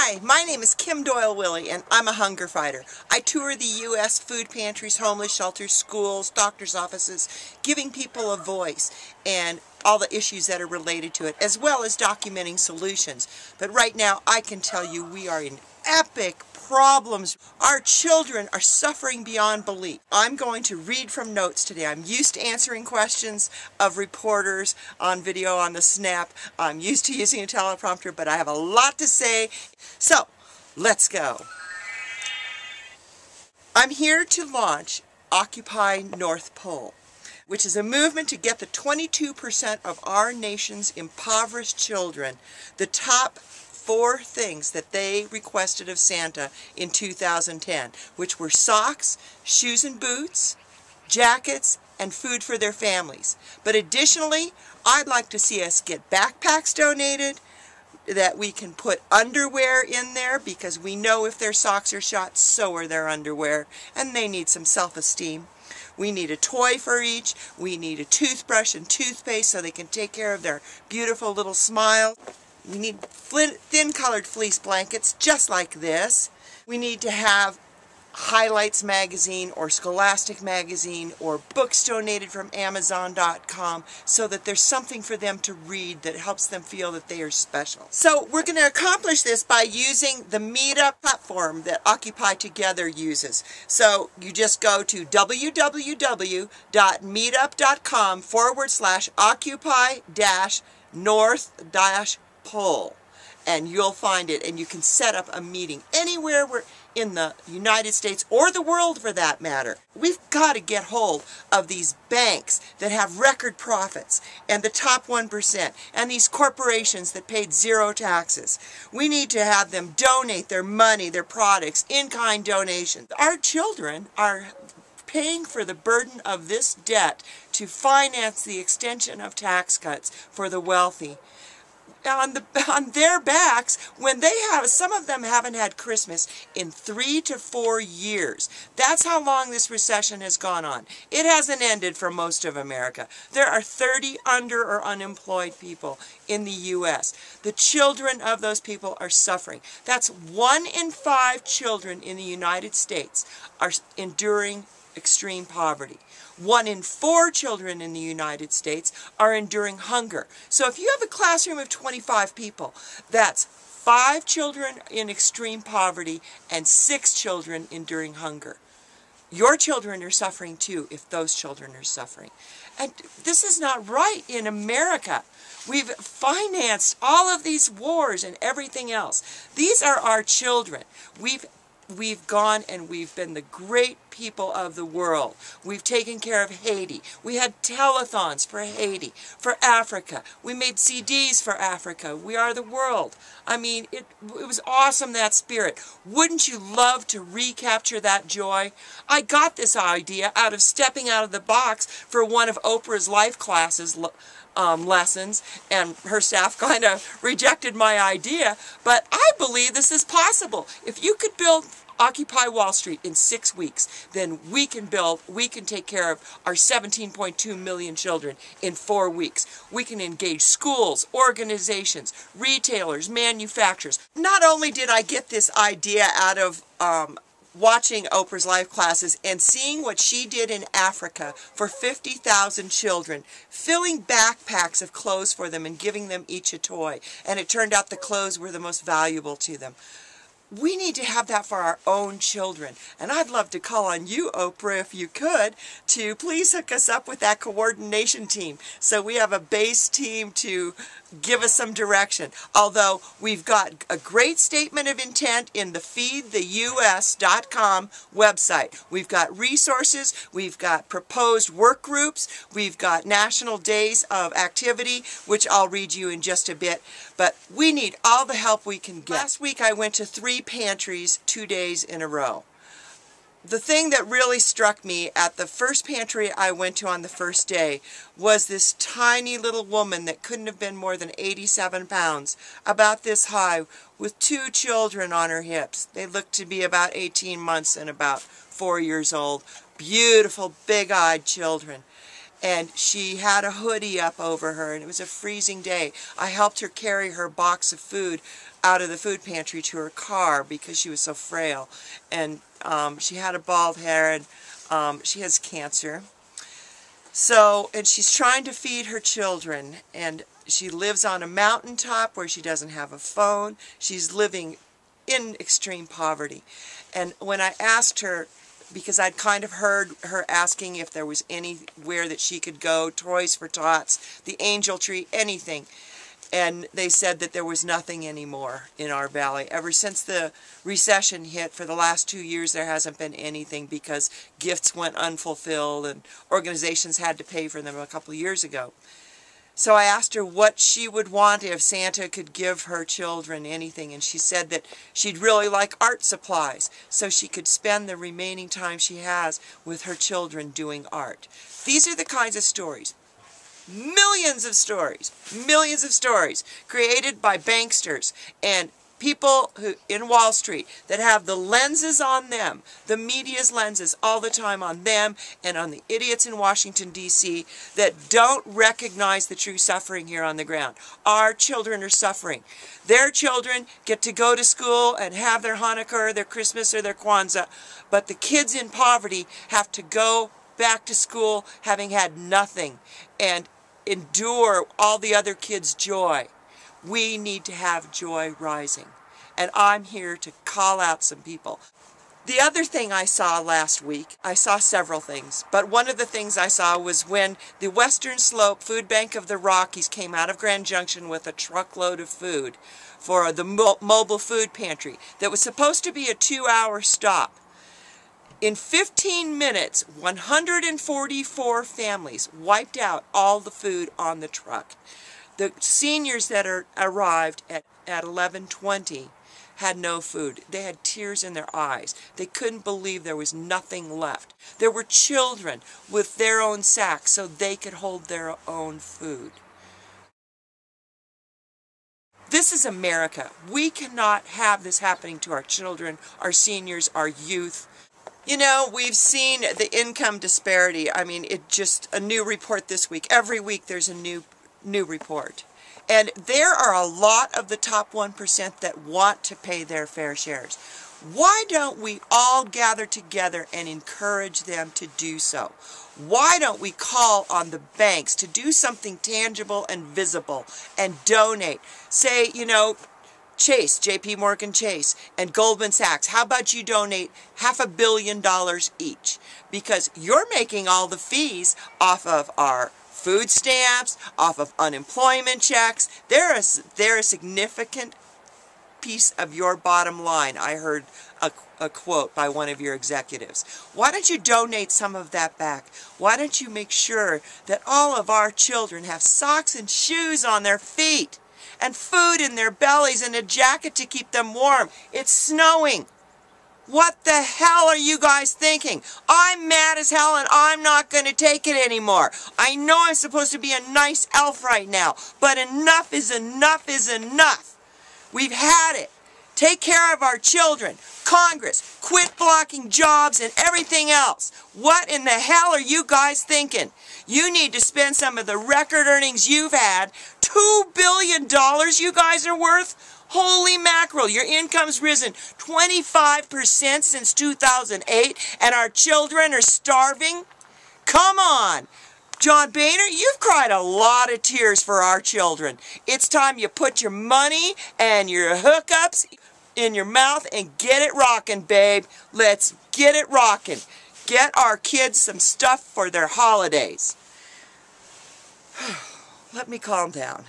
Hi, my name is Kim Doyle-Willie, and I'm a hunger fighter. I tour the U.S. food pantries, homeless shelters, schools, doctors' offices, giving people a voice and all the issues that are related to it, as well as documenting solutions. But right now, I can tell you we are in epic problems. Our children are suffering beyond belief. I'm going to read from notes today. I'm used to answering questions of reporters on video on the Snap. I'm used to using a teleprompter, but I have a lot to say. So, let's go. I'm here to launch Occupy North Pole, which is a movement to get the 22% of our nation's impoverished children the top 4 things that they requested of Santa in 2010, which were socks, shoes and boots, jackets, and food for their families. But additionally, I'd like to see us get backpacks donated, that we can put underwear in there, because we know if their socks are shot, so are their underwear, and they need some self-esteem. We need a toy for each. We need a toothbrush and toothpaste so they can take care of their beautiful little smile. We need thin-colored fleece blankets just like this. We need to have Highlights magazine or Scholastic magazine or books donated from Amazon.com so that there's something for them to read that helps them feel that they are special. So we're going to accomplish this by using the Meetup platform that Occupy Together uses. So you just go to www.meetup.com/occupy-north-pole and you'll find it, and you can set up a meeting anywhere in the United States or the world for that matter. We've got to get hold of these banks that have record profits and the top 1% and these corporations that paid 0 taxes. We need to have them donate their money, their products, in-kind donations. Our children are paying for the burden of this debt to finance the extension of tax cuts for the wealthy. On their backs, when some of them haven't had Christmas in 3 to 4 years. That's how long this recession has gone on. It hasn't ended for most of America. There are 30 under or unemployed people in the U.S. The children of those people are suffering. That's 1 in 5 children in the United States are enduring extreme poverty. 1 in 4 children in the United States are enduring hunger. So if you have a classroom of 25 people, that's 5 children in extreme poverty and 6 children enduring hunger. Your children are suffering too if those children are suffering. And this is not right in America. We've financed all of these wars and everything else. These are our children. We've gone and we've been the great people of the world. We've taken care of Haiti. We had telethons for Haiti, for Africa. We made CDs for Africa. We are the world. I mean, it was awesome, that spirit. Wouldn't you love to recapture that joy? I got this idea out of stepping out of the box for one of Oprah's life classes lessons, and her staff kind of rejected my idea, but I believe this is possible. If you could build Occupy Wall Street in 6 weeks, then we can take care of our 17.2 million children in 4 weeks. We can engage schools, organizations, retailers, manufacturers. Not only did I get this idea out of watching Oprah's life classes and seeing what she did in Africa for 50,000 children, filling backpacks of clothes for them and giving them each a toy. And it turned out the clothes were the most valuable to them. We need to have that for our own children. And I'd love to call on you, Oprah, if you could, to please hook us up with that coordination team so we have a base team to give us some direction. Although we've got a great statement of intent in the feedtheus.com website. We've got resources, we've got proposed work groups, we've got national days of activity, which I'll read you in just a bit. But we need all the help we can get. Last week I went to 3 pantries 2 days in a row. The thing that really struck me at the first pantry I went to on the first day was this tiny little woman that couldn't have been more than 87 pounds, about this high, with 2 children on her hips. They looked to be about 18 months and about 4 years old. Beautiful, big-eyed children. and she had a hoodie up over her, and it was a freezing day. I helped her carry her box of food out of the food pantry to her car because she was so frail. And she had a bald head, and she has cancer. So, and she's trying to feed her children, and she lives on a mountaintop where she doesn't have a phone. She's living in extreme poverty. And when I asked her, because I'd kind of heard her asking if there was anywhere that she could go, Toys for Tots, the Angel Tree, anything. And they said that there was nothing anymore in our valley. Ever since the recession hit, for the last 2 years, there hasn't been anything because gifts went unfulfilled and organizations had to pay for them a couple of years ago. So I asked her what she would want if Santa could give her children anything, and she said that she'd really like art supplies so she could spend the remaining time she has with her children doing art. These are the kinds of stories, millions of stories created by banksters and people who in Wall Street that have the lenses on them, the media's lenses all the time on them and on the idiots in Washington, D.C. that don't recognize the true suffering here on the ground. Our children are suffering. Their children get to go to school and have their Hanukkah or their Christmas or their Kwanzaa, but the kids in poverty have to go back to school having had nothing and endure all the other kids' joy. We need to have joy rising. And I'm here to call out some people. The other thing I saw last week, I saw several things, but one of the things I saw was when the Western Slope Food Bank of the Rockies came out of Grand Junction with a truckload of food for the mobile food pantry that was supposed to be a 2-hour stop. In 15 minutes, 144 families wiped out all the food on the truck. The seniors that arrived at 11:20 had no food. They had tears in their eyes. They couldn't believe there was nothing left. There were children with their own sacks so they could hold their own food. This is America. We cannot have this happening to our children, our seniors, our youth. You know, we've seen the income disparity. I mean, it just a new report this week. Every week there's a new report. And there are a lot of the top 1% that want to pay their fair shares. Why don't we all gather together and encourage them to do so? Why don't we call on the banks to do something tangible and visible and donate? Say, you know, Chase, J.P. Morgan Chase, and Goldman Sachs, how about you donate $500 million each? Because you're making all the fees off of our food stamps, off of unemployment checks. They're a significant piece of your bottom line. I heard a quote by one of your executives. Why don't you donate some of that back? Why don't you make sure that all of our children have socks and shoes on their feet and food in their bellies and a jacket to keep them warm? It's snowing. What the hell are you guys thinking? I'm mad as hell and I'm not going to take it anymore. I know I'm supposed to be a nice elf right now, but enough is enough is enough. We've had it. Take care of our children. Congress, quit blocking jobs and everything else. What in the hell are you guys thinking? You need to spend some of the record earnings you've had. $2 billion you guys are worth? Holy mackerel, your income's risen 25% since 2008 and our children are starving? Come on. John Boehner, you've cried a lot of tears for our children. It's time you put your money and your hookups in your mouth and get it rocking, babe. Let's get it rocking. Get our kids some stuff for their holidays. Let me calm down.